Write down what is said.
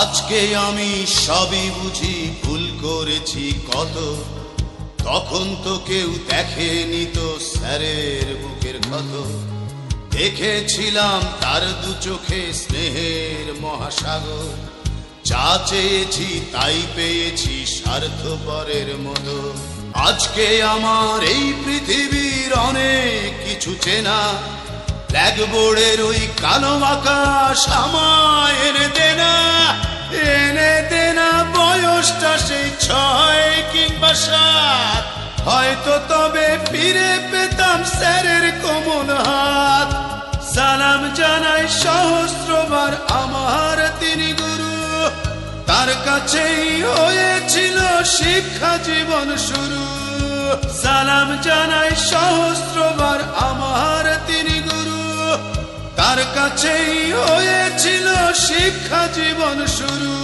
আজকে আমি সবই বুঝি, ভুল করেছি কত। তখন তো কেউ দেখেনি তো স্যারের বুকের ক্ষত। দেখেছিলাম তার দু চোখে স্নেহের মহাসাগর। যা চেয়েছি তাই পেয়েছি স্বার্থপরের মতো। আজকে আমার এই পৃথিবীর অনেক কিছু চেনা। ব্ল্যাকবোর্ডের ওই কালো আকাশ আমায় এনে দেনা, এনে দেনা। বয়সটা সেই 6 কিংবা 7, হয়তো তবে ফিরে পেতাম স্যারের কোমল হাত। সালাম জানাই সহস্রবার আমার তিনি গুরু, তার কাছেই হয়েছিল শিক্ষা জীবন শুরু। সালাম জানাই সহস্রবার আমার তিনি গুরু, তার কাছেই হয়েছিল শিক্ষা জীবন শুরু।